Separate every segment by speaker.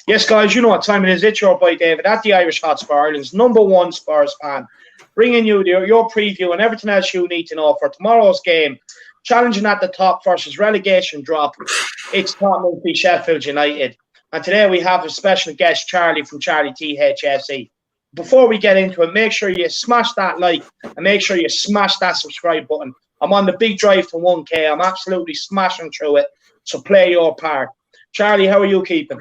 Speaker 1: Yes, guys, you know what time it is. It's your boy David at the Irish Hotspur, Ireland's #1 Spurs fan, bringing you your preview and everything else you need to know for tomorrow's game. Challenging at the top versus relegation drop. It's Tottenham v Sheffield United. And today we have a special guest, Charlie from Charlie THSE. Before we get into it, make sure you smash that like and make sure you smash that subscribe button. I'm on the big drive to 1K. I'm absolutely smashing through it. So play your part. Charlie, how are you keeping?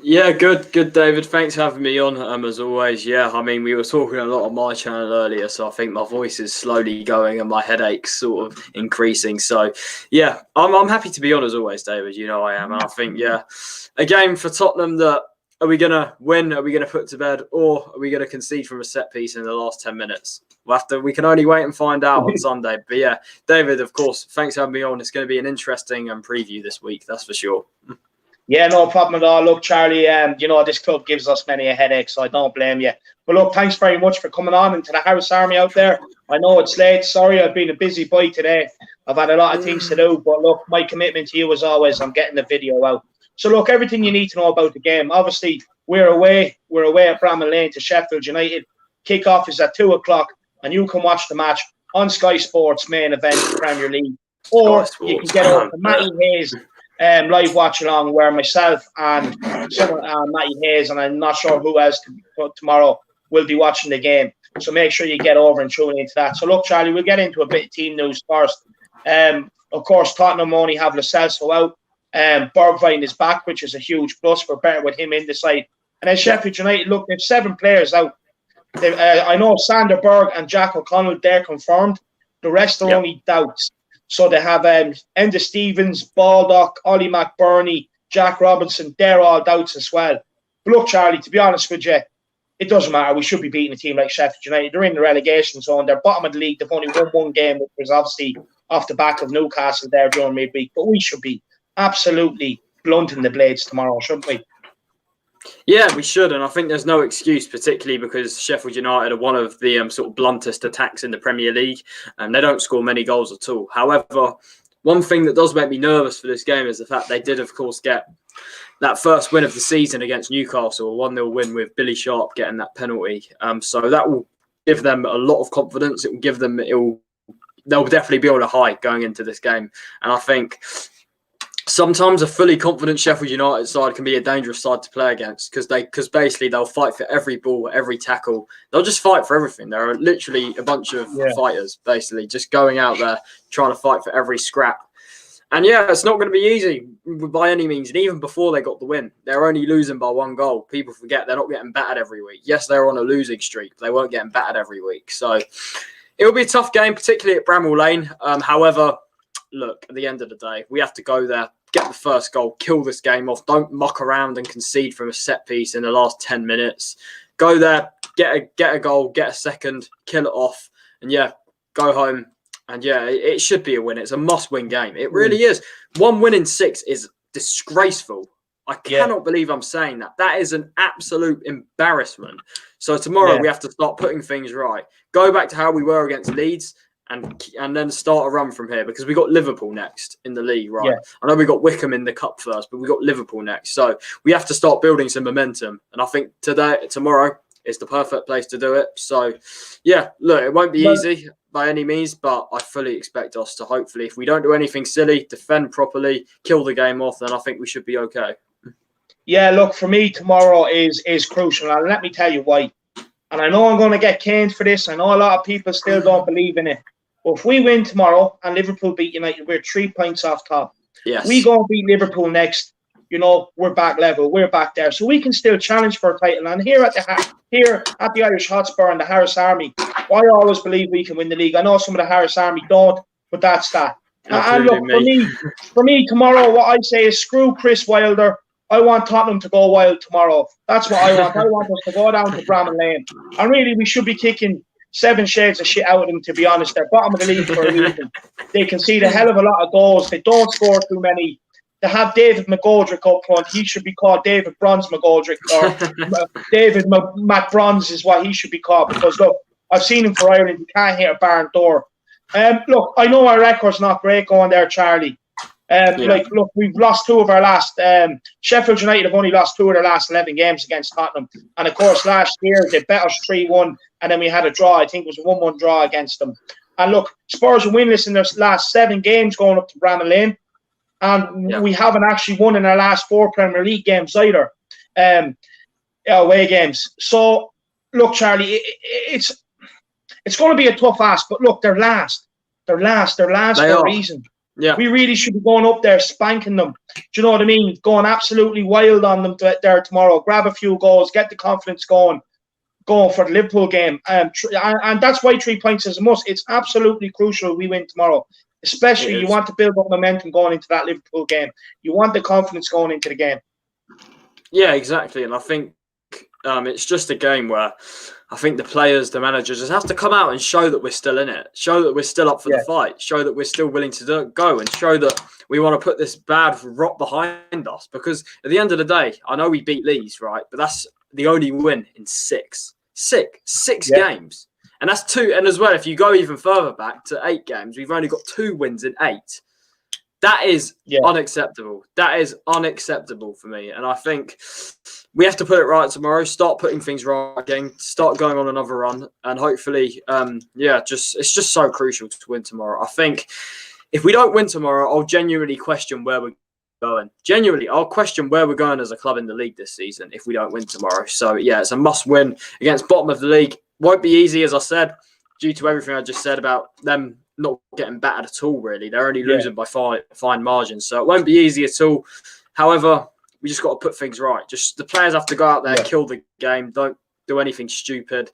Speaker 2: Yeah, good, David. Thanks for having me on, as always. Yeah, I mean, we were talking a lot on my channel earlier, so I think my voice is slowly going and my headache's sort of increasing. So, yeah, I'm happy to be on as always, David. You know I am. And I think, yeah, a game for Tottenham that are we going to win? Are we going to put to bed? Or are we going to concede from a set piece in the last 10 minutes? We can only wait and find out on Sunday. But, yeah, David, of course, thanks for having me on. It's going to be an interesting preview this week, that's for sure.
Speaker 1: Yeah, no problem at all. Look, Charlie, you know, this club gives us many a headache, so I don't blame you. But look, thanks very much for coming on into the House Army out there. I know it's late. Sorry, I've been a busy boy today. I've had a lot of things to do. But look, my commitment to you, as always, I'm getting the video out. So look, everything you need to know about the game. Obviously, we're away at Bramall Lane to Sheffield United. Kickoff is at 2 o'clock, and you can watch the match on Sky Sports main event Premier League. Or you can get over to Matty Hayes' live watch along where myself and Matty Hayes and I'm not sure who else tomorrow will be watching the game. So make sure you get over and tune into that. So look, Charlie, we'll get into a bit of team news first. Of course, Tottenham only have Lo Celso out. Bergwijn is back, which is a huge plus. We're better with him in the side. And then Sheffield United, look, they've 7 players out. I know Sander Berg and Jack O'Connell, they're confirmed. The rest are only doubts. So they have Enda Stevens, Baldock, Ollie McBurney, Jack Robinson. They're all doubts as well. But look, Charlie, to be honest with you, it doesn't matter. We should be beating a team like Sheffield United. They're in the relegation zone. They're bottom of the league. They've only won 1 game, which was obviously off the back of Newcastle there during midweek. But we should be absolutely blunting the blades tomorrow, shouldn't we?
Speaker 2: Yeah, we should, and I think there's no excuse, particularly because Sheffield United are one of the sort of bluntest attacks in the Premier League, and they don't score many goals at all. However, one thing that does make me nervous for this game is the fact they did, of course, get that first win of the season against Newcastle, a 1-0 win with Billy Sharp getting that penalty. So that will give them a lot of confidence. It will give them, they'll definitely be on a high going into this game, and I think sometimes a fully confident Sheffield United side can be a dangerous side to play against because basically they'll fight for every ball, every tackle. They'll just fight for everything. They're literally a bunch of fighters, basically, just going out there trying to fight for every scrap. And yeah, it's not going to be easy by any means. And even before they got the win, they're only losing by 1 goal. People forget they're not getting battered every week. Yes, they're on a losing streak, but they weren't getting battered every week. So it'll be a tough game, particularly at Bramall Lane. However, look, at the end of the day, we have to go there, get the first goal, kill this game off. Don't muck around and concede from a set piece in the last 10 minutes. Go there, get a goal, get a second, kill it off, and yeah, go home. And yeah, it should be a win. It's a must-win game. It really is. 1 win in 6 is disgraceful. I cannot believe I'm saying that. That is an absolute embarrassment. So tomorrow we have to start putting things right. Go back to how we were against Leeds. And then start a run from here because we got Liverpool next in the league, right? Yeah. I know we got Wickham in the cup first, but we got Liverpool next. So we have to start building some momentum. And I think tomorrow is the perfect place to do it. So yeah, look, it won't be easy by any means, but I fully expect us to hopefully, if we don't do anything silly, defend properly, kill the game off, then I think we should be okay.
Speaker 1: Yeah, look, for me, tomorrow is crucial. And let me tell you why. And I know I'm going to get caned for this. I know a lot of people still don't believe in it. But if we win tomorrow and Liverpool beat United, we're 3 points off top.
Speaker 2: Yes.
Speaker 1: We go and beat Liverpool next. You know, we're back level. We're back there. So we can still challenge for a title. And here at the Irish Hotspur and the Harris Army, I always believe we can win the league. I know some of the Harris Army don't, but that's that. And look, for me, tomorrow, what I say is screw Chris Wilder. I want Tottenham to go wild tomorrow. That's what I want. I want us to go down to Bramall Lane. And really, we should be kicking 7 shades of shit out of them, to be honest. They're bottom of the league for a reason. They concede a hell of a lot of goals. They don't score too many. They have David McGoldrick up front. He should be called David Bronze McGoldrick, or David Matt Bronze is what he should be called, because, look, I've seen him for Ireland. He can't hit a barn door. Look, I know our record's not great going there, Charlie, Look, we've lost two of our last. Sheffield United have only lost two of their last 11 games against Tottenham, and of course last year they bet us 3-1, and then we had a draw. I think it was a 1-1 draw against them. And look, Spurs are winless in their last 7 games going up to Bramall Lane, and we haven't actually won in our last 4 Premier League games either, away games. So look, Charlie, it's going to be a tough ask, but look, they're last. They're last for a reason.
Speaker 2: Yeah,
Speaker 1: we really should be going up there, spanking them. Do you know what I mean? Going absolutely wild on them there tomorrow. Grab a few goals, get the confidence going for the Liverpool game. And that's why 3 points is a must. It's absolutely crucial we win tomorrow. Especially, you want to build up momentum going into that Liverpool game. You want the confidence going into the game.
Speaker 2: Yeah, exactly. And I think it's just a game where I think the players, the managers just have to come out and show that we're still in it, show that we're still up for the fight, show that we're still willing to go, and show that we want to put this bad rot behind us. Because at the end of the day, I know we beat Leeds, right? But that's the only win in six games. And that's 2. And as well, if you go even further back to 8 games, we've only got 2 wins in 8. That is unacceptable. That is unacceptable for me. And I think we have to put it right tomorrow, start putting things right again, start going on another run. And hopefully, it's just so crucial to win tomorrow. I think if we don't win tomorrow, I'll genuinely question where we're going. Genuinely, I'll question where we're going as a club in the league this season if we don't win tomorrow. So, yeah, it's a must-win against bottom of the league. Won't be easy, as I said, due to everything I just said about them not getting battered at all, really. They're only losing by fine margins. So it won't be easy at all. However, we just got to put things right. Just the players have to go out there, kill the game, don't do anything stupid.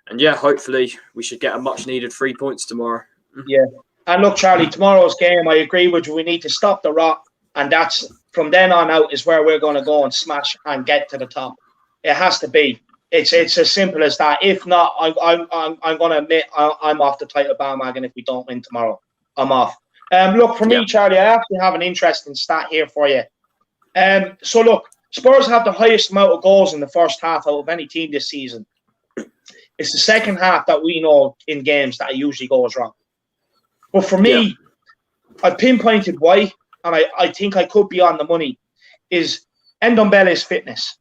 Speaker 2: And, hopefully we should get a much-needed 3 points tomorrow.
Speaker 1: Yeah. And look, Charlie, tomorrow's game, I agree with you. We need to stop the rot. And that's, from then on out, is where we're going to go and smash and get to the top. It has to be. It's as simple as that. If not, I'm going to admit I'm off the title bandwagon if we don't win tomorrow. I'm off. Look, for me, Charlie, I actually have an interesting stat here for you. So, look, Spurs have the highest amount of goals in the first half out of any team this season. It's the second half that we know in games that it usually goes wrong. But for me, I pinpointed why, and I think I could be on the money, is Ndombele's fitness.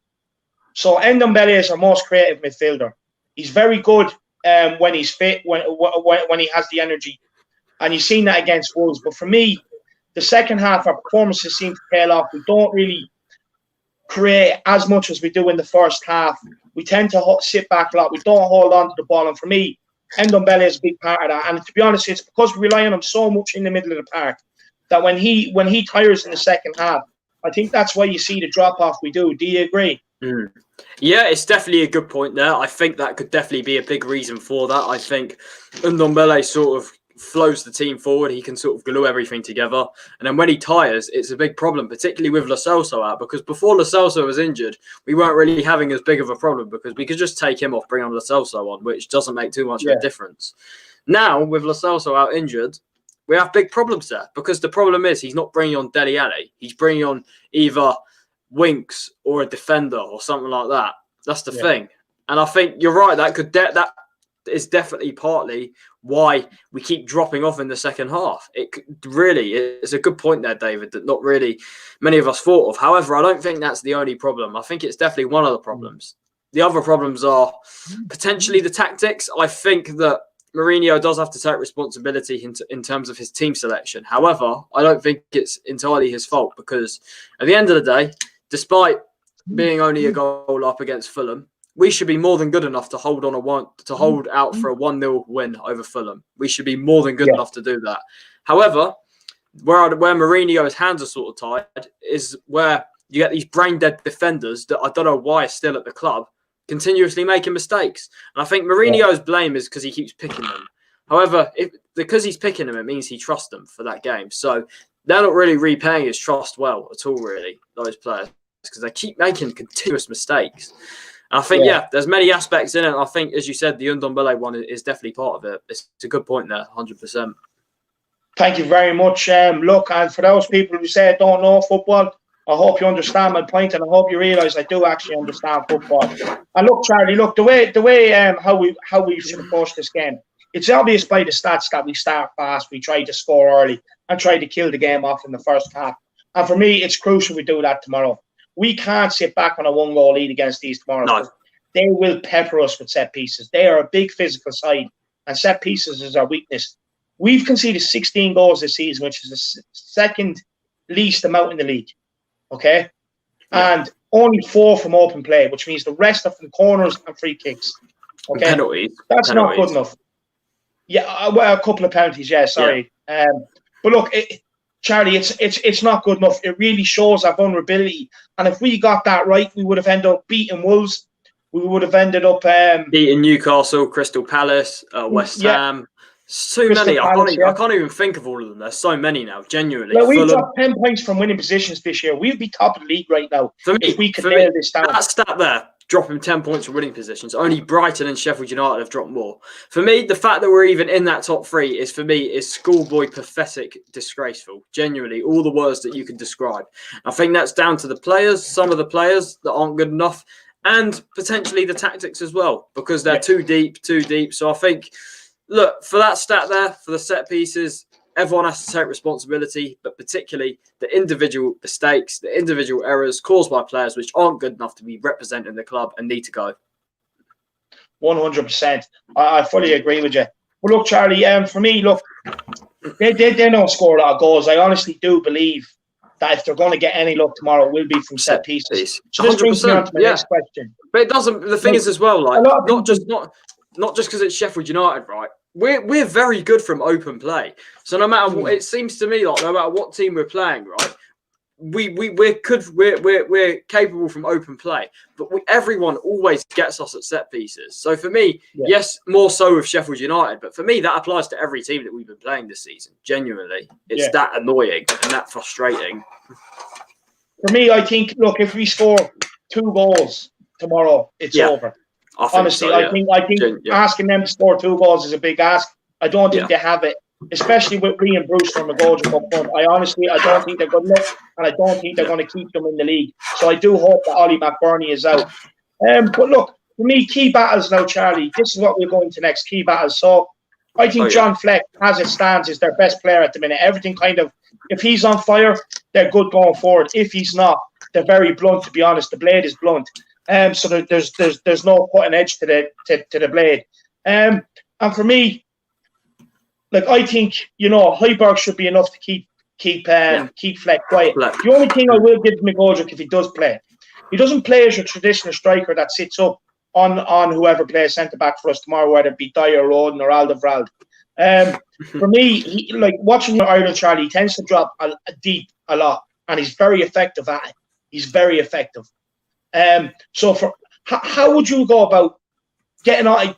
Speaker 1: So Ndombele is our most creative midfielder. He's very good when he's fit, when he has the energy. And you've seen that against Wolves. But for me, the second half, our performances seem to tail off. We don't really create as much as we do in the first half. We tend to sit back a lot. We don't hold on to the ball. And for me, Ndombele is a big part of that. And to be honest, it's because we rely on him so much in the middle of the park that when he tires in the second half, I think that's why you see the drop-off we do. Do you agree?
Speaker 2: Mm. Yeah, it's definitely a good point there. I think that could definitely be a big reason for that. I think Ndombele sort of flows the team forward. He can sort of glue everything together. And then when he tires, it's a big problem, particularly with Lo Celso out, because before Lo Celso was injured, we weren't really having as big of a problem because we could just take him off, bring on Lo Celso on, which doesn't make too much of a difference. Now, with Lo Celso out injured, we have big problems there because the problem is he's not bringing on Dele Alli. He's bringing on either Winks or a defender or something like that. That's the thing. And I think you're right. That is definitely partly why we keep dropping off in the second half. It really is a good point there, David, that not really many of us thought of. However, I don't think that's the only problem. I think it's definitely one of the problems. The other problems are potentially the tactics. I think that Mourinho does have to take responsibility in terms of his team selection. However, I don't think it's entirely his fault because at the end of the day, despite being only a goal up against Fulham, we should be more than good enough to hold out for a 1-0 win over Fulham. We should be more than good enough to do that. However, where Mourinho's hands are sort of tied is where you get these brain-dead defenders that I don't know why are still at the club, continuously making mistakes. And I think Mourinho's blame is because he keeps picking them. However, because he's picking them, it means he trusts them for that game. So they're not really repaying his trust well at all, really, those players, because they keep making continuous mistakes. And I think, there's many aspects in it. I think, as you said, the Ndombele one is definitely part of it. It's a good point there, 100%.
Speaker 1: Thank you very much. Look, and for those people who say I don't know football, I hope you understand my point, and I hope you realise I do actually understand football. And look, Charlie, the way how we should approach this game. it's obvious by the stats that we start fast, we try to score early and try to kill the game off in the first half. And for me, it's crucial we do that tomorrow. We can't sit back on a 1-goal lead against these tomorrow.
Speaker 2: No.
Speaker 1: They will pepper us with set pieces. They are a big physical side, and set pieces is our weakness. We've conceded 16 goals this season, which is the second least amount in the league. Okay? And only 4 from open play, which means the rest are from corners and free kicks. Okay?
Speaker 2: Penalties.
Speaker 1: That's not good enough. Yeah, well, a couple of penalties, yeah, sorry. Yeah. But look, Charlie, it's not good enough. It really shows our vulnerability. And if we got that right, we would have ended up beating Wolves. We would have ended up
Speaker 2: beating Newcastle, Crystal Palace, West Ham. So Crystal many. Palace, I can't even think of all of them. There's so many now, genuinely.
Speaker 1: Well, we've dropped 10 points from winning positions this year. We'd be top of the league right now if we could nail this down.
Speaker 2: That stat there, dropping 10 points from winning positions. Only Brighton and Sheffield United have dropped more. For me, the fact that we're even in that top 3 is schoolboy pathetic, disgraceful. Genuinely, all the words that you can describe. I think that's down to the players, some of the players that aren't good enough, and potentially the tactics as well, because they're too deep. So I think, look, for that stat there, for the set pieces, everyone has to take responsibility, but particularly the individual mistakes, the individual errors caused by players which aren't good enough to be representing the club and need to go.
Speaker 1: 100%. I fully agree with you. But look, Charlie, for me, look, they don't score a lot of goals. I honestly do believe that if they're going to get any luck tomorrow, it will be from set pieces. So this brings me on to my next question.
Speaker 2: But it doesn't. The thing is as well, like not just because it's Sheffield United, right? We're very good from open play. So no matter what, it seems to me like no matter what team we're playing, right? We're capable from open play, but everyone always gets us at set pieces. So for me, yes, more so with Sheffield United, but for me that applies to every team that we've been playing this season. Genuinely, it's that annoying and that frustrating.
Speaker 1: For me, I think, look, if we score 2 goals tomorrow, it's over. Honestly, I think asking them to score 2 goals is a big ask. I don't think they have it. Especially with Lee and Bruce from McGoldrick up front. I don't think they're good enough, and I don't think they're going to keep them in the league. So I do hope that Ollie McBurney is out. But look, for me, key battles now, Charlie. This is what we're going to next, key battles. So I think John Fleck, as it stands, is their best player at the minute. Everything kind of, if he's on fire, they're good going forward. If he's not, they're very blunt, to be honest. The blade is blunt. So there's no cutting edge to the blade. And for me, like, I think, Højbjerg should be enough to keep Fleck quiet. The only thing I will give McGoldrick if he does play, he doesn't play as your traditional striker that sits up on whoever plays centre back for us tomorrow, whether it be Dyer, Roden, or Alderweireld. For me, like watching Ireland, Charlie, he tends to drop deep a lot, and he's very effective at it. He's very effective. So how would you go about getting on?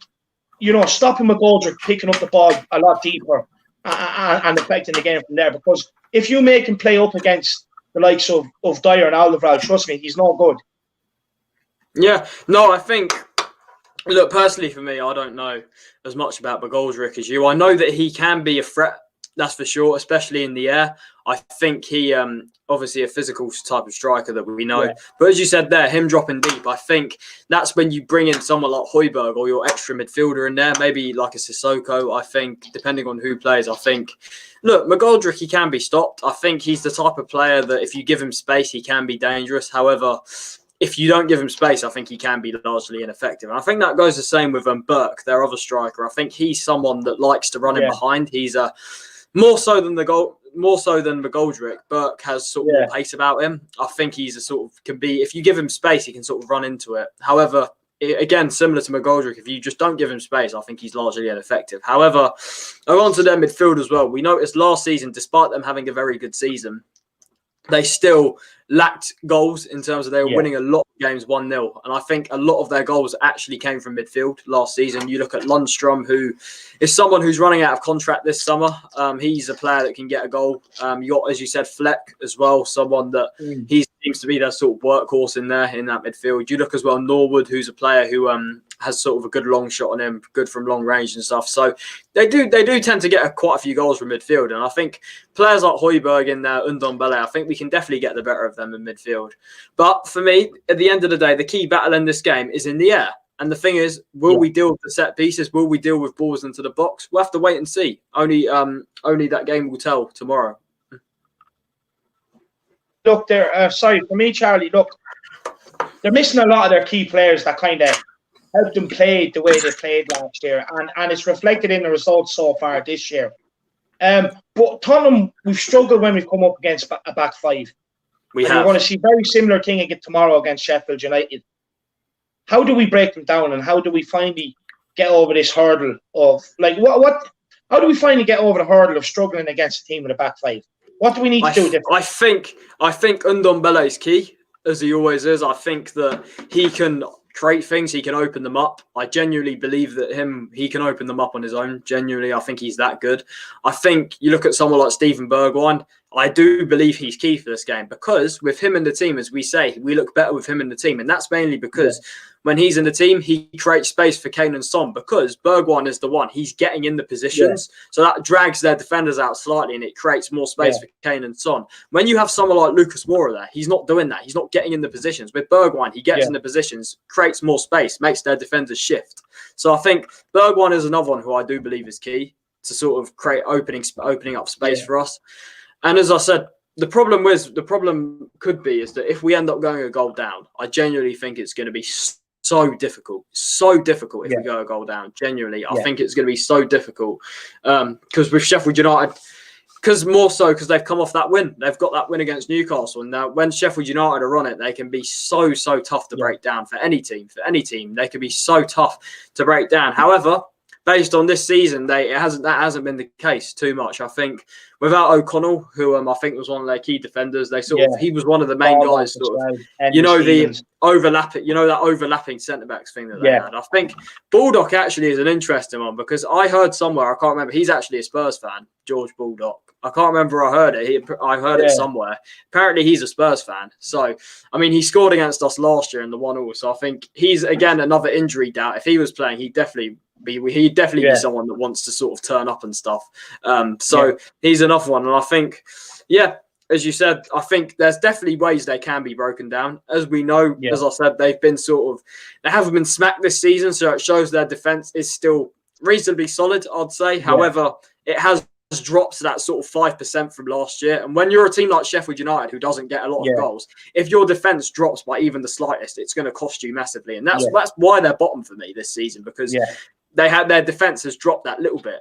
Speaker 1: Stopping McGoldrick picking up the ball a lot deeper and affecting the game from there. Because if you make him play up against the likes of Dyer and Alderweireld, trust me, he's no good.
Speaker 2: Yeah, no, I think, look, personally for me, I don't know as much about McGoldrick as you. I know that he can be a threat, that's for sure, especially in the air. I think he, obviously a physical type of striker that we know. Yeah. But as you said there, him dropping deep, I think that's when you bring in someone like Højbjerg or your extra midfielder in there, maybe like a Sissoko, I think, depending on who plays. I think, look, McGoldrick, he can be stopped. I think he's the type of player that if you give him space, he can be dangerous. However, if you don't give him space, I think he can be largely ineffective. And I think that goes the same with Burke, their other striker. I think he's someone that likes to run in behind. He's more so than McGoldrick. Burke has sort of more pace about him. I think he's a sort of, can be, if you give him space, he can sort of run into it. However, again, similar to McGoldrick, if you just don't give him space, I think he's largely ineffective. However, on to their midfield as well. We noticed last season, despite them having a very good season, they still lacked goals in terms of they were winning a lot of games 1-0. And I think a lot of their goals actually came from midfield last season. You look at Lundstrom, who is someone who's running out of contract this summer. He's a player that can get a goal. You got, as you said, Fleck as well, someone that he seems to be their sort of workhorse in there in that midfield. You look as well, Norwood, who's a player who has sort of a good long shot on him, good from long range and stuff. So they do tend to get quite a few goals from midfield. And I think players like Højbjerg and Ndombele, I think we can definitely get the better of them in midfield. But for me, at the end of the day, the key battle in this game is in the air. And the thing is, will we deal with the set pieces? Will we deal with balls into the box? We'll have to wait and see. Only that game will tell tomorrow.
Speaker 1: Look, sorry, for me, Charlie, look, they're missing a lot of their key players that kind of helped them play the way they played last year. And it's reflected in the results so far this year. But Tottenham, we've struggled when we've come up against a back five. We're going to see a very similar thing again tomorrow against Sheffield United. How do we break them down, and how do we finally get over this hurdle of how do we finally get over the hurdle of struggling against a team with a back five? What do we need to do different?
Speaker 2: I think Ndombele is key, as he always is. I think that he can create things, he can open them up. I genuinely believe that he can open them up on his own. Genuinely, I think he's that good. I think you look at someone like Steven Bergwijn, I do believe he's key for this game, because with him in the team, as we say, we look better with him in the team. And that's mainly because when he's in the team, he creates space for Kane and Son, because Bergwijn is the one. He's getting in the positions. So that drags their defenders out slightly and it creates more space for Kane and Son. When you have someone like Lucas Moura there, he's not doing that. He's not getting in the positions. With Bergwijn, he gets in the positions, creates more space, makes their defenders shift. So I think Bergwijn is another one who I do believe is key to sort of create opening up space for us. And as I said, the problem could be is that if we end up going a goal down, I genuinely think it's going to be so difficult if we go a goal down. Genuinely, I think it's going to be so difficult because with Sheffield United, because they've come off that win. They've got that win against Newcastle. And now when Sheffield United are on it, they can be so tough to break down for any team. They can be so tough to break down. However, based on this season, that hasn't been the case too much. I think without O'Connell, who I think was one of their key defenders, he was one of the main guys. That overlapping centre backs thing that they had. I think Baldock actually is an interesting one, because I heard somewhere, I can't remember, he's actually a Spurs fan, George Baldock. I can't remember where I heard it. I heard it somewhere. Apparently, he's a Spurs fan. So, I mean, he scored against us last year in the 1-1. So I think he's again another injury doubt. If he was playing, he'd definitely be someone that wants to sort of turn up and stuff. He's another one. And I think, as you said, I think there's definitely ways they can be broken down. As we know, as I said, they haven't been smacked this season. So it shows their defence is still reasonably solid, I'd say. However, it has dropped to that sort of 5% from last year. And when you're a team like Sheffield United, who doesn't get a lot of goals, if your defence drops by even the slightest, it's going to cost you massively. And that's why they're bottom for me this season, because their defence has dropped that little bit.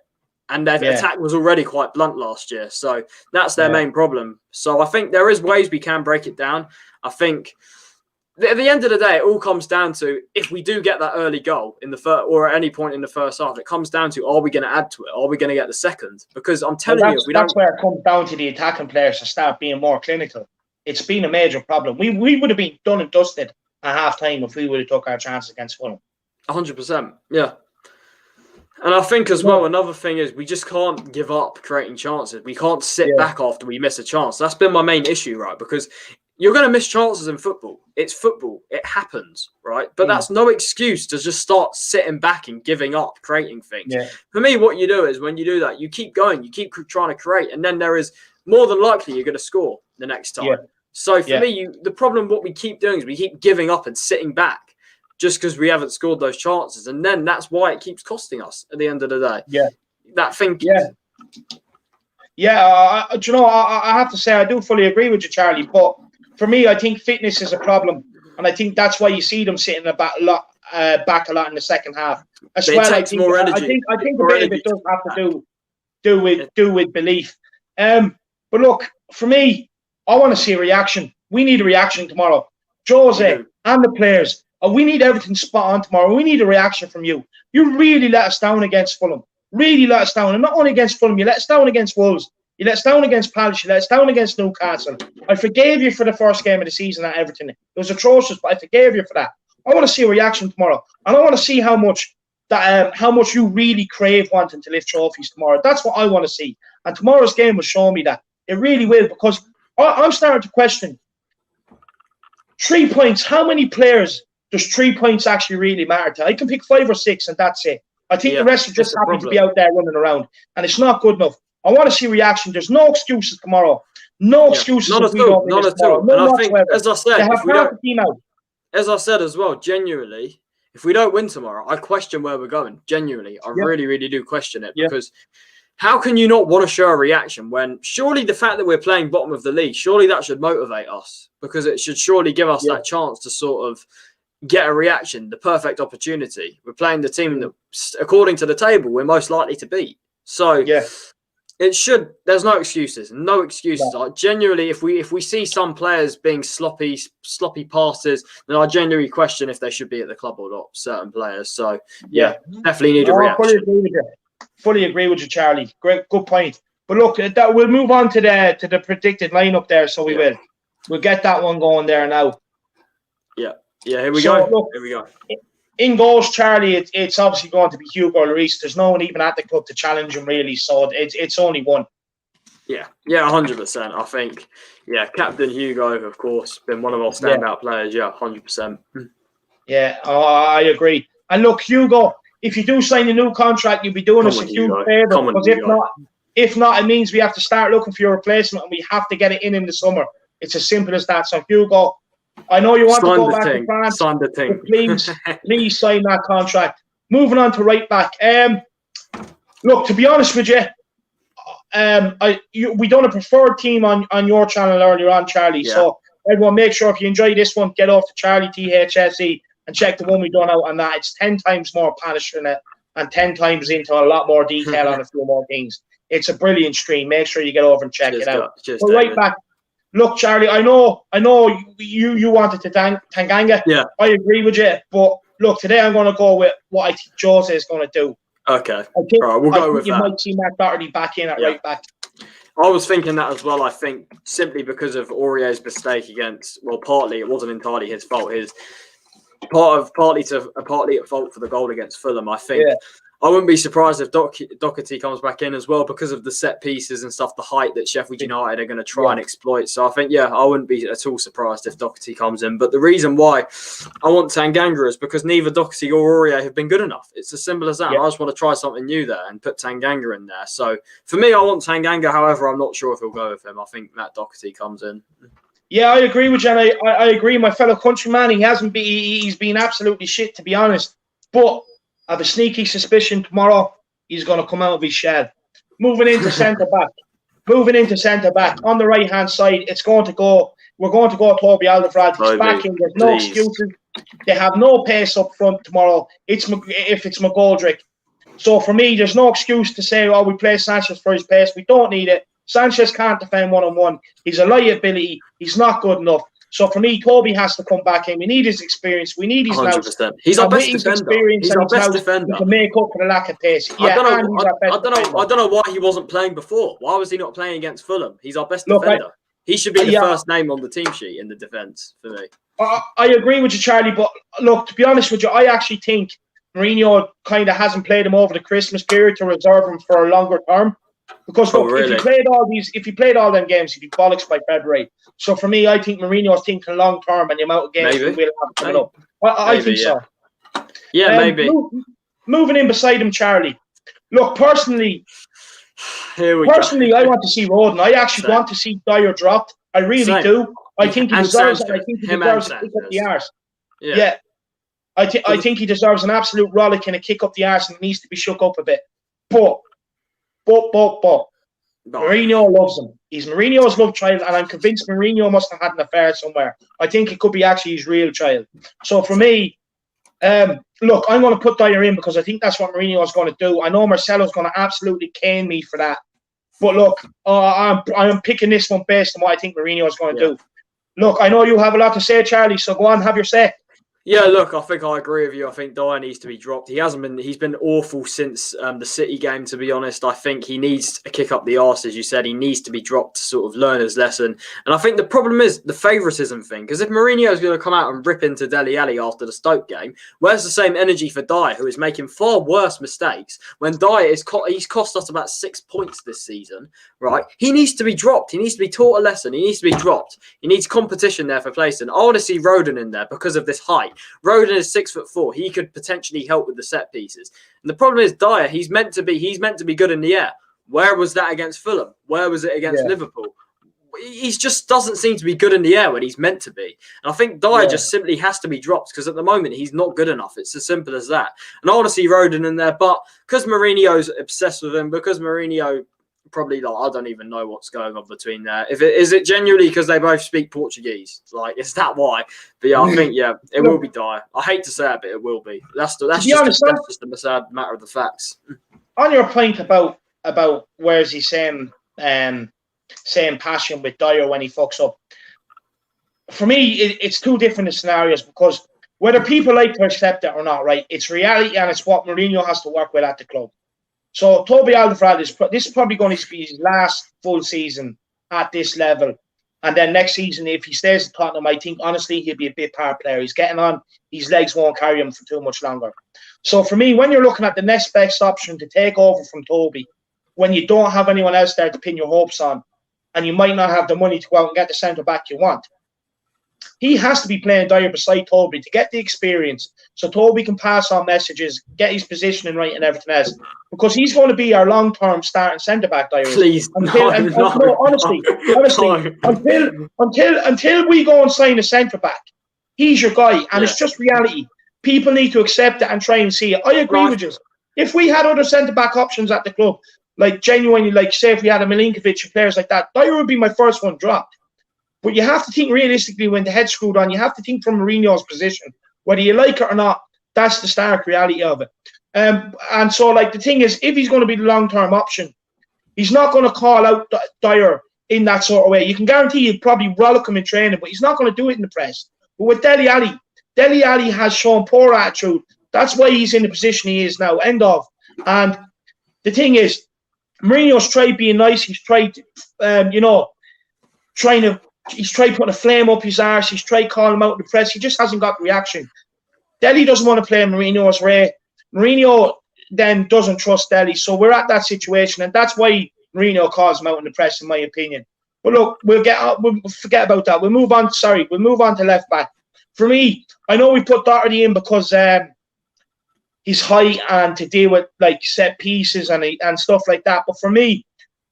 Speaker 2: And their attack was already quite blunt last year. So that's their main problem. So I think there is ways we can break it down. I think at the end of the day, it all comes down to, if we do get that early goal in the first, or at any point in the first half, it comes down to, are we going to add to it? Are we going to get the second? Because I'm telling you,
Speaker 1: that's where it comes down to the attacking players to start being more clinical. It's been a major problem. We would have been done and dusted at half time if we would have took our chances against Fulham.
Speaker 2: 100%. Yeah. And I think as well, another thing is we just can't give up creating chances. We can't sit back after we miss a chance. That's been my main issue, right? Because you're going to miss chances in football. It's football. It happens, right? But that's no excuse to just start sitting back and giving up creating things. Yeah. For me, what you do is when you do that, you keep going. You keep trying to create. And then there is more than likely you're going to score the next time. Yeah. So for me, the problem, what we keep doing is we keep giving up and sitting back just because we haven't scored those chances. And then that's why it keeps costing us at the end of the day. Yeah. That thing.
Speaker 1: Yeah. Yeah. Do you know, I have to say, I do fully agree with you, Charlie. But for me, I think fitness is a problem. And I think that's why you see them sitting back a lot in the second half. As well,
Speaker 2: it takes more energy.
Speaker 1: I think a bit of it does have to do with belief. But look, for me, I want to see a reaction. We need a reaction tomorrow. Jose and the players. We need everything spot on tomorrow. We need a reaction from you. You really let us down against Fulham. Really let us down. And not only against Fulham, you let us down against Wolves. You let us down against Palace. You let us down against Newcastle. I forgave you for the first game of the season at Everton. It was atrocious, but I forgave you for that. I want to see a reaction tomorrow. And I want to see how much you really crave wanting to lift trophies tomorrow. That's what I want to see. And tomorrow's game will show me that. It really will, because I'm starting to question 3 points. How many players does 3 points actually really matter to? I can pick 5 or 6 and that's it. I think the rest are just happy to be out there running around. And it's not good enough. I want to see reaction. There's no excuses tomorrow. No excuses.
Speaker 2: Not at all. And I think, as I said, as I said as well, genuinely, If we don't win tomorrow, I question where we're going. Genuinely, I really, really do question it because how can you not want to show a reaction when surely the fact that we're playing bottom of the league, surely that should motivate us because it should surely give us that chance to sort of get a reaction, the perfect opportunity. We're playing the team that, according to the table, we're most likely to beat. So it should. There's no excuses. No excuses. No. Genuinely, if we see some players being sloppy passes, then I genuinely question if they should be at the club or not. Certain players. So definitely need a reaction.
Speaker 1: Fully agree with you, Charlie. Great, good point. But look, we'll move on to the predicted lineup there. So we'll get that one going there now.
Speaker 2: Yeah. Here we go.
Speaker 1: Look,
Speaker 2: here we go.
Speaker 1: In goals, Charlie, it's obviously going to be Hugo Lloris. There's no one even at the club to challenge him, really. So it's only one.
Speaker 2: Yeah, 100%. I think, Captain Hugo, of course, been one of our standout players. 100%.
Speaker 1: Yeah, I agree. And look, Hugo, if you do sign a new contract, you'll be doing us a huge favour. Because if not, it means we have to start looking for your replacement, and we have to get it in the summer. It's as simple as that. So, Hugo, I know you want to go back to France. But please sign that contract. Moving on to right back. Look, to be honest with you, we done a preferred team on your channel earlier on, Charlie. Yeah. So everyone, make sure if you enjoy this one, get off to Charlie THSE and check the one we done out on that. It's 10 times more passionate and 10 times into a lot more detail on a few more things. It's a brilliant stream. Make sure you get over and check it out. But right back. Look, Charlie, I know you wanted to Tanganga.
Speaker 2: Yeah.
Speaker 1: I agree with you. But look, today I'm going to go with what I think Jose is going to do.
Speaker 2: Okay. We'll go with that.
Speaker 1: You might see Matt Doherty back in at right back.
Speaker 2: I was thinking that as well. I think simply because of Aurier's mistake partly, it wasn't entirely his fault. Partly at fault for the goal against Fulham. I think I wouldn't be surprised if Doherty comes back in as well because of the set pieces and stuff, the height that Sheffield United are going to try and exploit. So I think, I wouldn't be at all surprised if Doherty comes in. But the reason why I want Tanganga is because neither Doherty or Aurier have been good enough. It's as simple as that. I just want to try something new there and put Tanganga in there. So for me, I want Tanganga. However, I'm not sure if he'll go with him. I think Matt Doherty comes in.
Speaker 1: Yeah, I agree with you. And I agree, my fellow countryman. He's been absolutely shit, to be honest. But I have a sneaky suspicion tomorrow he's going to come out of his shell. Moving into centre back. On the right hand side, we're going to go Toby Alderweireld. He's back in. There's no excuses. They have no pace up front tomorrow. If it's McGoldrick. So for me, there's no excuse to say, we play Sanchez for his pace. We don't need it. Sanchez can't defend one-on-one. He's a liability. He's not good enough. So for me, Toby has to come back in. We need his experience. We need his
Speaker 2: 100%. He's our best defender. He's our best defender.
Speaker 1: To make up for the lack of pace.
Speaker 2: I don't know why he wasn't playing before. Why was he not playing against Fulham? He's our best defender. He should be the first name on the team sheet in the defence for me.
Speaker 1: I agree with you, Charlie. But look, to be honest with you, I actually think Mourinho kind of hasn't played him over the Christmas period to reserve him for a longer term. Because look, if he played all them games, he'd be bollocks by February. So for me, I think Mourinho's thinking long term and the amount of games we will have coming up. I think so.
Speaker 2: Yeah, maybe.
Speaker 1: Moving in beside him, Charlie. Look, personally, I want to see Roden. I actually want to see Dyer dropped. I really do. I think he deserves it. I think he deserves a kick up the arse. Yeah. I think he deserves an absolute rollick and a kick up the arse, and he needs to be shook up a bit. But Mourinho loves him. He's Mourinho's love child, and I'm convinced Mourinho must have had an affair somewhere. I think it could be actually his real child. So for me, look, I'm going to put Dyer in because I think that's what Mourinho is going to do. I know Marcelo's going to absolutely cane me for that. But look, I'm picking this one based on what I think Mourinho is going to do. Look, I know you have a lot to say, Charlie, so go on, have your say.
Speaker 2: Yeah, look, I think I agree with you. I think Dyer needs to be dropped. He's been awful since the City game, to be honest. I think he needs a kick up the arse, as you said. He needs to be dropped to sort of learn his lesson. And I think the problem is the favouritism thing. Because if Mourinho is going to come out and rip into Dele Alli after the Stoke game, where's the same energy for Dyer, who is making far worse mistakes, when Dyer he's cost us about 6 points this season, right? He needs to be dropped. He needs to be taught a lesson. He needs to be dropped. He needs competition there for placing. I want to see Roden in there because of this height. Roden is 6'4". He could potentially help with the set pieces. And the problem is Dyer, he's meant to be good in the air. Where was that against Fulham? Where was it against Liverpool? he just doesn't seem to be good in the air when he's meant to be. And I think Dyer just simply has to be dropped because at the moment he's not good enough. It's as simple as that. And I want to see Rodon in there, but because Mourinho's obsessed with him, because Mourinho probably, like, I don't even know what's going on between there. Is it genuinely because they both speak Portuguese? Like, is that why? But yeah, I think it will be Dyer. I hate to say it, but it will be. That's just the sad matter of the facts.
Speaker 1: On your point about where's he saying passion with Dyer when he fucks up. For me, it's two different scenarios because whether people like to accept it or not, right, it's reality and it's what Mourinho has to work with at the club. So Toby Alderweireld this is probably going to be his last full season at this level. And then next season, if he stays at Tottenham, I think, honestly, he'll be a big part player. He's getting on. His legs won't carry him for too much longer. So for me, when you're looking at the next best option to take over from Toby, when you don't have anyone else there to pin your hopes on, and you might not have the money to go out and get the centre-back you want, he has to be playing Dyer beside Toby to get the experience so Toby can pass on messages, get his positioning right and everything else. Because he's going to be our long-term starting centre-back, Dyer.
Speaker 2: Please, honestly,
Speaker 1: until we go and sign a centre-back, he's your guy. And it's just reality. People need to accept it and try and see it. I agree with you. If we had other centre-back options at the club, like genuinely, like say if we had a Milinkovic and players like that, Dyer would be my first one dropped. But you have to think realistically when the head's screwed on. You have to think from Mourinho's position. Whether you like it or not, that's the stark reality of it. And so, like, the thing is, if he's going to be the long-term option, he's not going to call out Dyer in that sort of way. You can guarantee he'd probably rollick him in training, but he's not going to do it in the press. But with Dele Alli has shown poor attitude. That's why he's in the position he is now. End of. And the thing is, Mourinho's tried being nice. He's tried, he's tried putting a flame up his arse. He's tried calling him out in the press. He just hasn't got the reaction. Dele doesn't want to play Mourinho's way. Mourinho then doesn't trust Dele. So we're at that situation, and that's why Mourinho calls him out in the press, in my opinion. But look, we'll forget about that. We'll move on to left back. For me, I know we put Doherty in because he's high and to deal with like set pieces and stuff like that. But for me,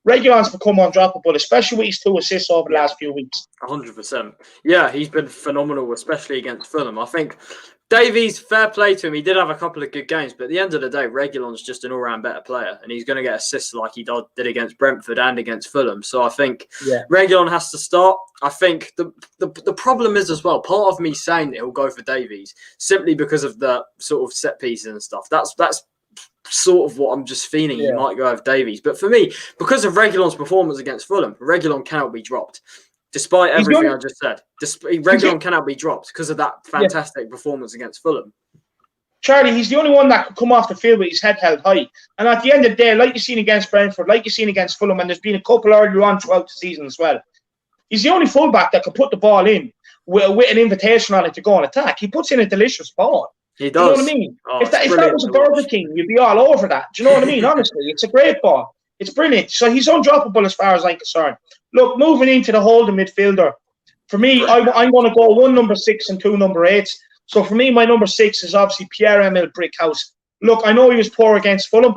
Speaker 1: Reguilon's become undroppable, especially with his 2 assists over the last few weeks.
Speaker 2: 100%. Yeah, he's been phenomenal, especially against Fulham. I think Davies, fair play to him. He did have a couple of good games, but at the end of the day, Reguilon's just an all-round better player, and he's going to get assists like he did against Brentford and against Fulham. So I think Reguilon has to start. I think the problem is as well, part of me saying that he'll go for Davies simply because of the sort of set pieces and stuff. That's sort of what I'm just feeling. You might go with Davies. But for me, because of Reguilon's performance against Fulham, Reguilon cannot be dropped. Despite everything I just said, Reguilon cannot be dropped because of that fantastic performance against Fulham.
Speaker 1: Charlie, he's the only one that could come off the field with his head held high. And at the end of the day, like you've seen against Brentford, like you've seen against Fulham, and there's been a couple earlier on throughout the season as well, he's the only fullback that can put the ball in with an invitation on it to go on attack. He puts in a delicious ball.
Speaker 2: He does.
Speaker 1: Do you know what I mean?
Speaker 2: Oh,
Speaker 1: if that was a Burger King, you'd be all over that. Do you know what I mean? Honestly, it's a great ball. It's brilliant. So he's undroppable as far as I'm concerned. Look, moving into the holding midfielder, for me, I'm going to go 1 number 6 and 2 number 8s. So for me, my number 6 is obviously Pierre-Emile Brickhouse. Look, I know he was poor against Fulham.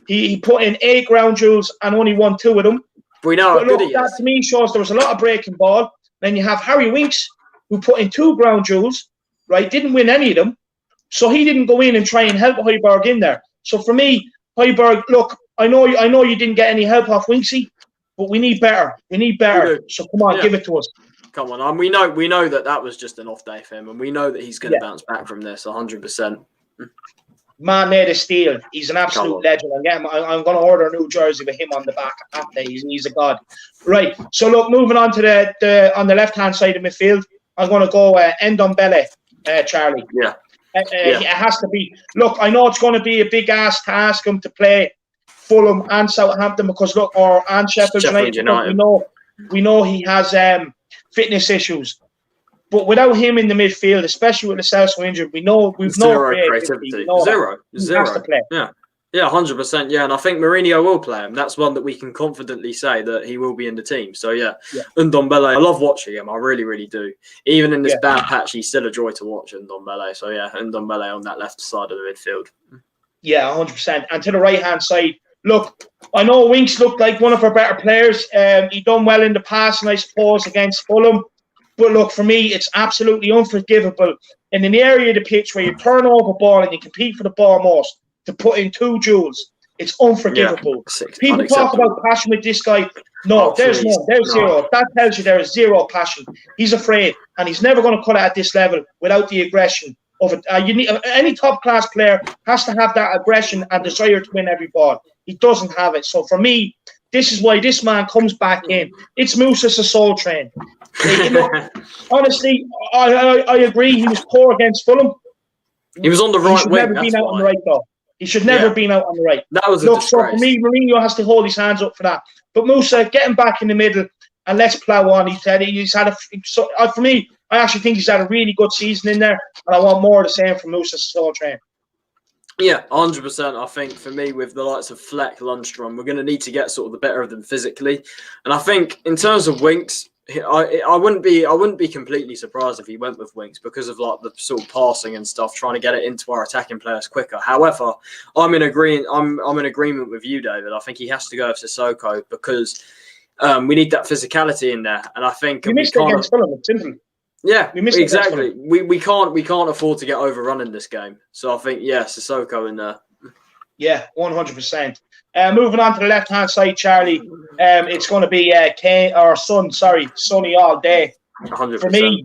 Speaker 1: He put in 8 ground duels and only won 2 of them.
Speaker 2: We know how good he is.
Speaker 1: That to me shows there was a lot of breaking ball. Then you have Harry Winks, who put in 2 ground duels, right? Didn't win any of them. So he didn't go in and try and help Højbjerg in there. So for me, Højbjerg, look, I know you didn't get any help off Winksy, but we need better. We need better. So come on, give it to us.
Speaker 2: Come on. And we know that was just an off day for him, and we know that he's going to bounce back from this 100%.
Speaker 1: Man made of steel. He's an absolute legend. Again, I'm going to order a new jersey with him on the back that day. He's a god. Right. So look, moving on to the on the left-hand side of midfield, I'm going to go Ndombele, Charlie.
Speaker 2: Yeah.
Speaker 1: It has to be. Look, I know it's going to be a big ask to ask him to play Fulham and Southampton because and Sheffield United. We know he has fitness issues, but without him in the midfield, especially with the Celso injured, we've no creativity.
Speaker 2: Zero.
Speaker 1: He has to play.
Speaker 2: Yeah, 100%. Yeah, and I think Mourinho will play him. That's one that we can confidently say that he will be in the team. So Ndombele, I love watching him. I really, really do. Even in this bad patch, he's still a joy to watch, Ndombele. So Ndombele on that left side of the midfield.
Speaker 1: Yeah, 100%. And to the right hand side, look, I know Winks looked like one of our better players. He done well in the past, and I suppose against Fulham. But look, for me, it's absolutely unforgivable. And in the area of the pitch where you turn over ball and you compete for the ball most, to put in 2 duels, it's unforgivable. People talk about passion with this guy. No, there's none. There's zero. That tells you there is zero passion. He's afraid, and he's never going to cut it at this level without the aggression of it. You need any top-class player has to have that aggression and desire to win every ball. He doesn't have it. So for me, this is why this man comes back in. It's Mousa's a soul train. Look, honestly, I agree. He was poor against Fulham.
Speaker 2: He was on the right wing.
Speaker 1: He should never have been out on the right, though. He should never have been out on the right.
Speaker 2: That was a disgrace.
Speaker 1: So for me, Mourinho has to hold his hands up for that. But Moussa, get him back in the middle and let's plough on. For me, I actually think he's had a really good season in there, and I want more of the same from Mousa's soul train.
Speaker 2: Yeah, 100%. I think for me, with the likes of Fleck, Lundstrom, we're going to need to get sort of the better of them physically. And I think in terms of Winks, I wouldn't be completely surprised if he went with Winks because of like the sort of passing and stuff, trying to get it into our attacking players quicker. However, I'm in agreement with you, David. I think he has to go with Sissoko because we need that physicality in there. And I think
Speaker 1: we missed it against Fulham. It's simple.
Speaker 2: Yeah, exactly. We can't afford to get overrun in this game. So I think Sissoko in there. Yeah,
Speaker 1: 100%. Moving on to the left-hand side, Charlie. It's going to be Sonny all day.
Speaker 2: 100%.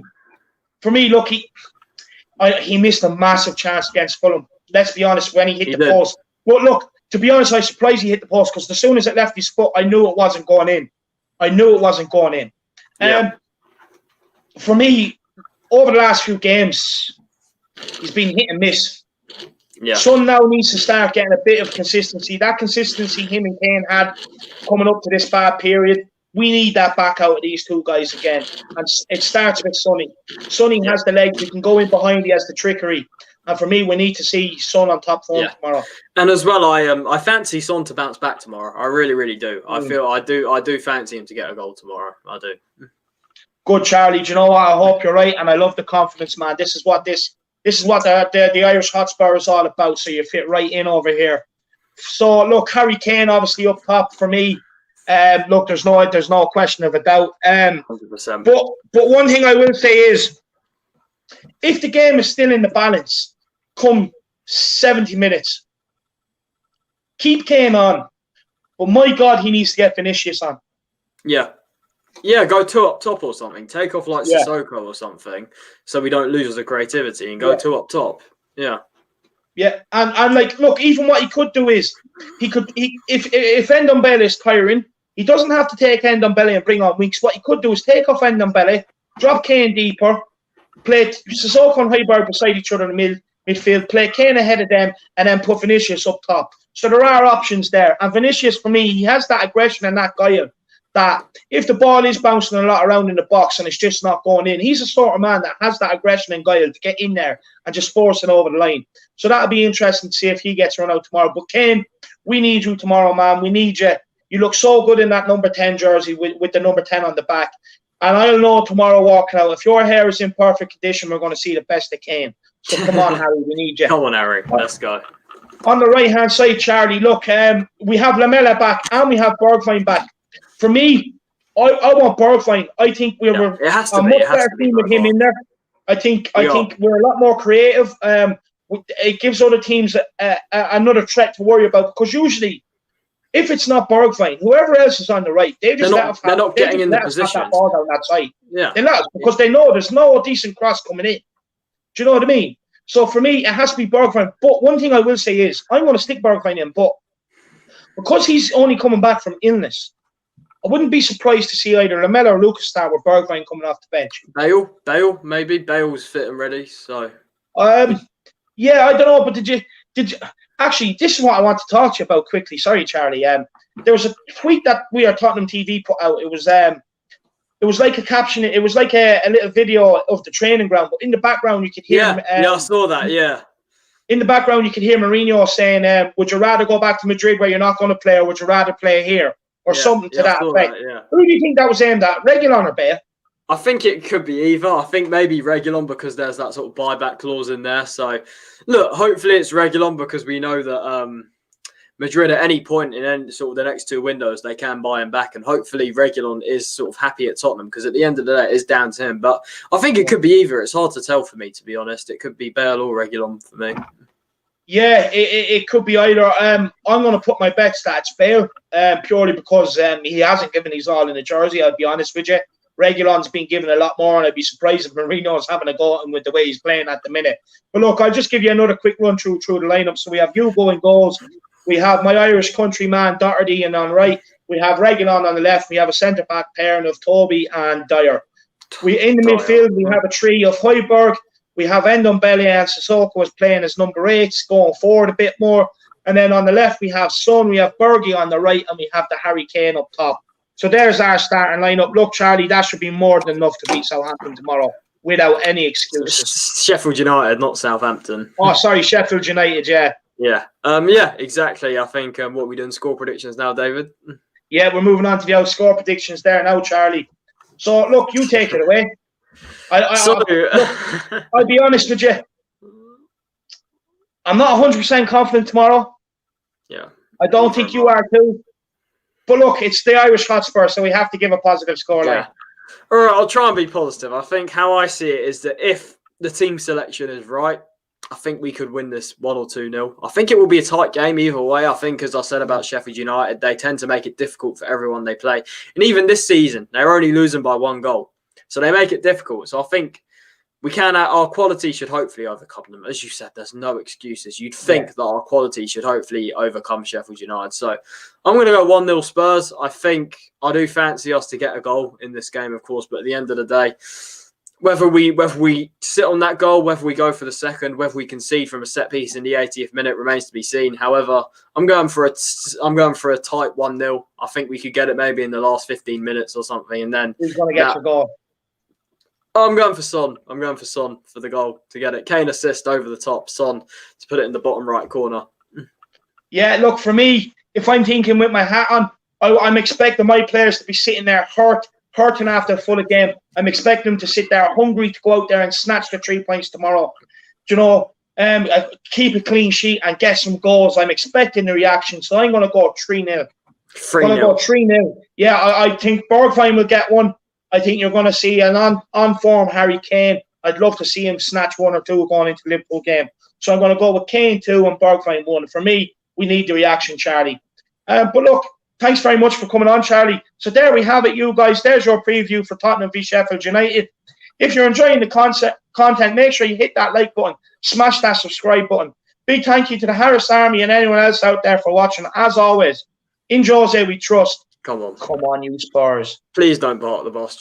Speaker 1: For me, look, he missed a massive chance against Fulham. Let's be honest, when he hit the post. But look, to be honest, I was surprised he hit the post because as soon as it left his foot, I knew it wasn't going in.
Speaker 2: Yeah.
Speaker 1: For me, over the last few games, he's been hit and miss.
Speaker 2: Yeah.
Speaker 1: Son now needs to start getting a bit of consistency. That consistency him and Kane had coming up to this bad period, we need that back out of these two guys again. And it starts with Sonny. Sonny has the legs. We can go in behind. He has the trickery. And for me, we need to see Son on top form tomorrow.
Speaker 2: And as well, I fancy Son to bounce back tomorrow. I really, really do. I do fancy him to get a goal tomorrow. I do.
Speaker 1: Good, Charlie. Do you know what? I hope you're right, and I love the confidence, man. This is what the Irish Hotspur is all about. So you fit right in over here. So look, Harry Kane obviously up top for me. Look, there's no question of a doubt.
Speaker 2: 100%.
Speaker 1: But one thing I will say is, if the game is still in the balance, come 70 minutes, keep Kane on. But my God, he needs to get Vinicius on.
Speaker 2: Yeah, go 2 up top or something. Take off like Sissoko or something, so we don't lose the creativity and go 2 up top. Yeah,
Speaker 1: and like, look, even what he could do is if Ndombele is tiring, he doesn't have to take Ndombele and bring on Winks. What he could do is take off Ndombele, drop Kane deeper, play Sissoko and Højbjerg beside each other in the midfield, play Kane ahead of them, and then put Vinicius up top. So there are options there, and Vinicius for me, he has that aggression and that guile. That if the ball is bouncing a lot around in the box and it's just not going in, he's the sort of man that has that aggression and guile to get in there and just force it over the line. So that'll be interesting to see if he gets run out tomorrow. But Kane, we need you tomorrow, man. We need you. You look so good in that number 10 jersey with the number 10 on the back. And I'll know tomorrow walking out, if your hair is in perfect condition, we're going to see the best of Kane. So come on, Harry, we need you.
Speaker 2: Come on, Harry. Let's go.
Speaker 1: On the right-hand side, Charlie, look, we have Lamela back and we have Bergwijn back. For me, I want Bergwijn. I think we're a much better team with him in there. I think we're a lot more creative. It gives other teams another threat to worry about, because usually, if it's not Bergwijn, whoever else is on the right, they're not getting in the position. That ball down that side.
Speaker 2: Yeah,
Speaker 1: they're not, because they know there's no decent cross coming in. Do you know what I mean? So for me, it has to be Bergwijn. But one thing I will say is, I'm going to stick Bergwijn in, but because he's only coming back from illness, I wouldn't be surprised to see either Lamela or Lucas start with Bergwijn coming off the bench.
Speaker 2: Bale, maybe. Bale's fit and ready, so.
Speaker 1: Yeah, I don't know, but did you actually, this is what I want to talk to you about quickly. Sorry, Charlie. There was a tweet that We Are Tottenham TV put out. It was like a caption. It was like a little video of the training ground, but in the background you could hear him.
Speaker 2: I saw that, yeah.
Speaker 1: In the background you could hear Mourinho saying, would you rather go back to Madrid where you're not going to play, or would you rather play here? Or something to that effect. Who do you think that was aimed at? Reguilon or Bale?
Speaker 2: I think it could be either. I think maybe Reguilon, because there's that sort of buyback clause in there. So, look, hopefully it's Reguilon, because we know that Madrid at any point in any, sort of the next 2 windows, they can buy him back. And hopefully Reguilon is sort of happy at Tottenham, because at the end of the day, it is down to him. But I think it could be either. It's hard to tell for me, to be honest. It could be Bale or Reguilon for me.
Speaker 1: Yeah, it could be either. I'm going to put my bets that it's Bale, purely because he hasn't given his all in the jersey, I'll be honest with you. Reguilon's been given a lot more, and I'd be surprised if Mourinho's having a go at him with the way he's playing at the minute. But look, I'll just give you another quick run through the lineup. So we have Hugo in goals. We have my Irish countryman, Doherty, and on right. We have Reguilon on the left. We have a centre-back pairing of Toby and Dyer. In the midfield, we have a three of Højbjerg. We have Ndombele and Sissoko is playing as number 8, going forward a bit more. And then on the left, we have Son, we have Bergie on the right, and we have the Harry Kane up top. So there's our starting lineup. Look, Charlie, that should be more than enough to beat Southampton tomorrow without any excuses.
Speaker 2: Sheffield United, not Southampton.
Speaker 1: Oh, sorry, Sheffield United, yeah.
Speaker 2: Yeah, exactly. I think what we doing score predictions now, David?
Speaker 1: Yeah, we're moving on to the score predictions there now, Charlie. So, look, you take it away. I'll be honest with you. I'm not 100% confident tomorrow.
Speaker 2: Yeah.
Speaker 1: I don't think you are too. But look, it's the Irish Hotspur, so we have to give a positive scoreline.
Speaker 2: Yeah. All right, I'll try and be positive. I think how I see it is that if the team selection is right, I think we could win this 1 or 2-0. I think it will be a tight game either way. I think, as I said about Sheffield United, they tend to make it difficult for everyone they play. And even this season, they're only losing by 1 goal. So they make it difficult. So I think our quality should hopefully overcome them. As you said, there's no excuses. You'd think that our quality should hopefully overcome Sheffield United. So I'm going to go 1-0 Spurs. I think I do fancy us to get a goal in this game, of course. But at the end of the day, whether we sit on that goal, whether we go for the second, whether we concede from a set piece in the 80th minute remains to be seen. However, I'm going for a tight 1-0. I think we could get it maybe in the last 15 minutes or something, and then
Speaker 1: who's going to get your goal?
Speaker 2: I'm going for Son. I'm going for Son for the goal to get it. Kane assist over the top. Son to put it in the bottom right corner.
Speaker 1: Yeah, look, for me, if I'm thinking with my hat on, I'm expecting my players to be sitting there hurting after a full game. I'm expecting them to sit there hungry to go out there and snatch the 3 points tomorrow. You know, keep a clean sheet and get some goals. I'm expecting the reaction, so I'm going to go 3-0.
Speaker 2: 3-0.
Speaker 1: I'm going to go 3-0. Yeah, I think Bergwijn will get one. I think you're going to see an on-form Harry Kane. I'd love to see him snatch 1 or 2 going into the Liverpool game. So I'm going to go with Kane 2 and Bergwijn 1. For me, we need the reaction, Charlie. But look, thanks very much for coming on, Charlie. So there we have it, you guys. There's your preview for Tottenham v Sheffield United. If you're enjoying the content, make sure you hit that like button, smash that subscribe button. Big thank you to the Harris Army and anyone else out there for watching. As always, in Jose we trust.
Speaker 2: Come on.
Speaker 1: Come on, you Spurs.
Speaker 2: Please don't bark the boss, Joe.